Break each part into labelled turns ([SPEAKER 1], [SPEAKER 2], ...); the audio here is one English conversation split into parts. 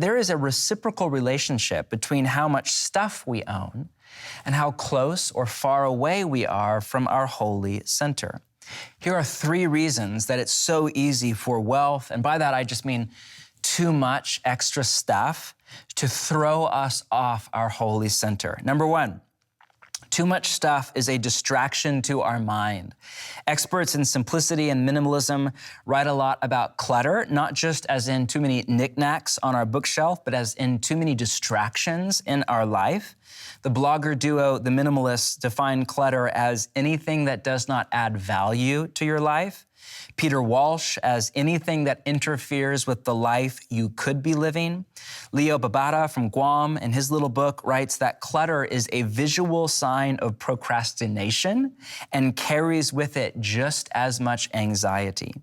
[SPEAKER 1] There is a reciprocal relationship between how much stuff we own and how close or far away we are from our holy center. Here are 3 reasons that it's so easy for wealth, and by that I just mean too much extra stuff, to throw us off our holy center. Number 1, too much stuff is a distraction to our mind. Experts in simplicity and minimalism write a lot about clutter, not just as in too many knickknacks on our bookshelf, but as in too many distractions in our life. The blogger duo, The Minimalists, define clutter as anything that does not add value to your life. Peter Walsh as anything that interferes with the life you could be living. Leo Babauta from Guam, in his little book, writes that clutter is a visual sign of procrastination and carries with it just as much anxiety.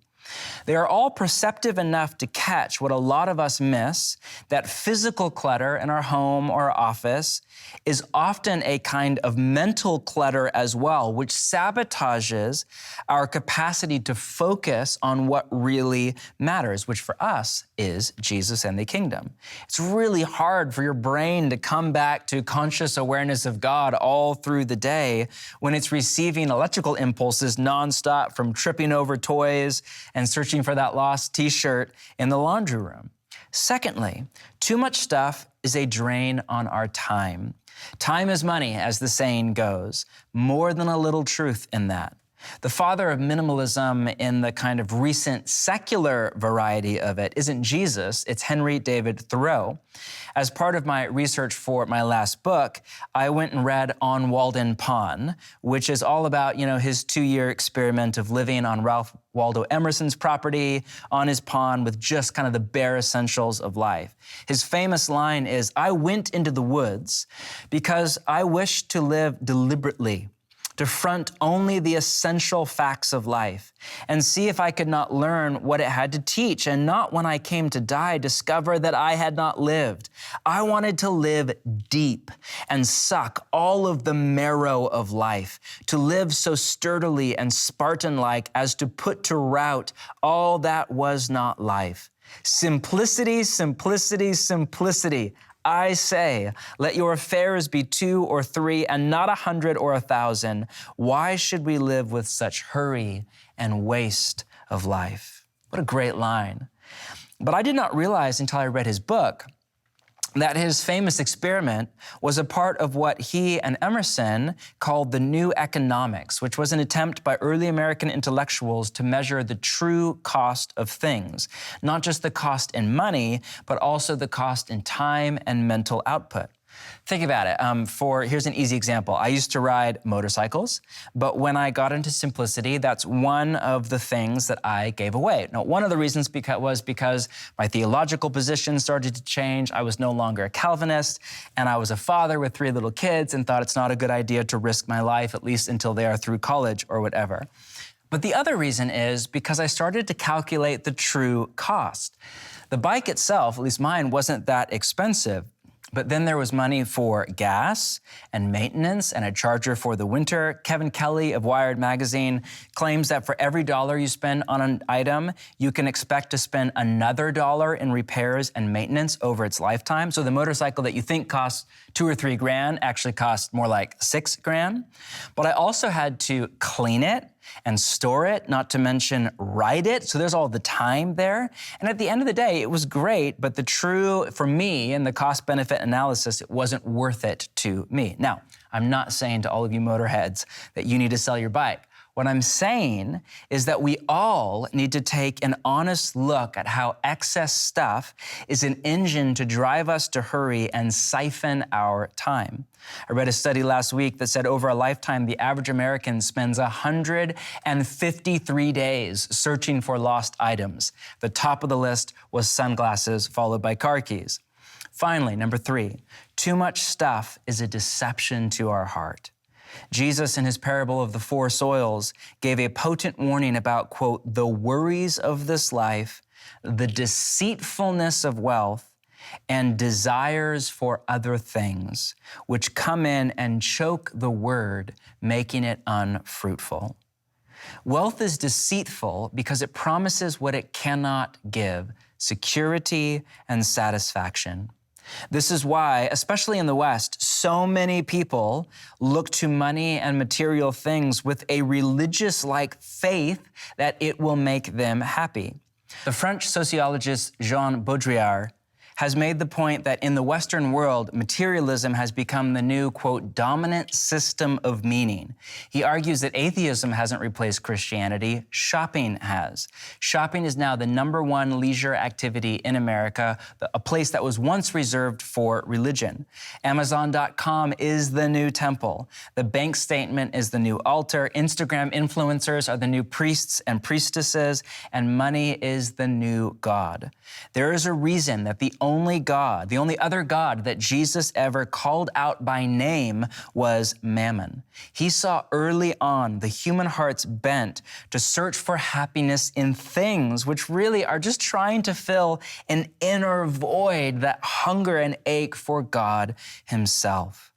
[SPEAKER 1] They are all perceptive enough to catch what a lot of us miss, that physical clutter in our home or our office is often a kind of mental clutter as well, which sabotages our capacity to focus on what really matters, which for us is Jesus and the kingdom. It's really hard for your brain to come back to conscious awareness of God all through the day when it's receiving electrical impulses nonstop from tripping over toys and searching for that lost t-shirt in the laundry room. Secondly, too much stuff is a drain on our time. Time is money, as the saying goes. More than a little truth in that. The father of minimalism in the kind of recent secular variety of it isn't Jesus, it's Henry David Thoreau. As part of my research for my last book, I went and read On Walden Pond, which is all about, his 2-year experiment of living on Ralph Waldo Emerson's property on his pond with just kind of the bare essentials of life. His famous line is, "I went into the woods because I wished to live deliberately, to front only the essential facts of life, and see if I could not learn what it had to teach, and not when I came to die discover that I had not lived. I wanted to live deep and suck all of the marrow of life, to live so sturdily and Spartan-like as to put to rout all that was not life. Simplicity, simplicity, simplicity. I say, let your affairs be 2 or 3 and not 100 or 1,000. Why should we live with such hurry and waste of life?" What a great line. But I did not realize until I read his book that his famous experiment was a part of what he and Emerson called the New Economics, which was an attempt by early American intellectuals to measure the true cost of things, not just the cost in money, but also the cost in time and mental output. Think about it. Here's an easy example. I used to ride motorcycles, but when I got into simplicity, that's one of the things that I gave away. Now, one of the reasons was because my theological position started to change. I was no longer a Calvinist, and I was a father with 3 little kids and thought it's not a good idea to risk my life, at least until they are through college or whatever. But the other reason is because I started to calculate the true cost. The bike itself, at least mine, wasn't that expensive. But then there was money for gas and maintenance and a charger for the winter. Kevin Kelly of Wired magazine claims that for every $1 you spend on an item, you can expect to spend another $1 in repairs and maintenance over its lifetime. So the motorcycle that you think costs $2 or $3 grand actually costs more like $6 grand. But I also had to clean it and store it, not to mention ride it. So there's all the time there. And at the end of the day, it was great, but for me, in the cost-benefit analysis, it wasn't worth it to me. Now, I'm not saying to all of you motorheads that you need to sell your bike. What I'm saying is that we all need to take an honest look at how excess stuff is an engine to drive us to hurry and siphon our time. I read a study last week that said over a lifetime, the average American spends 153 days searching for lost items. The top of the list was sunglasses, followed by car keys. Finally, number 3, too much stuff is a deception to our heart. Jesus, in his parable of the 4 soils, gave a potent warning about, quote, the worries of this life, the deceitfulness of wealth, and desires for other things, which come in and choke the word, making it unfruitful. Wealth is deceitful because it promises what it cannot give. security, and satisfaction. This is why, especially in the West, so many people look to money and material things with a religious-like faith that it will make them happy. The French sociologist Jean Baudrillard has made the point that in the Western world, materialism has become the new, quote, dominant system of meaning. He argues that atheism hasn't replaced Christianity, shopping has. Shopping is now the #1 leisure activity in America, a place that was once reserved for religion. Amazon.com is the new temple. The bank statement is the new altar. Instagram influencers are the new priests and priestesses, and money is the new God. There is a reason that the only other God that Jesus ever called out by name was Mammon. He saw early on the human heart's bent to search for happiness in things which really are just trying to fill an inner void, that hunger and ache for God Himself.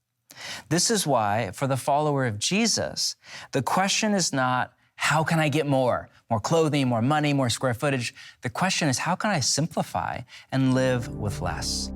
[SPEAKER 1] This is why, for the follower of Jesus, the question is not, how can I get more? More clothing, more money, more square footage. The question is, how can I simplify and live with less?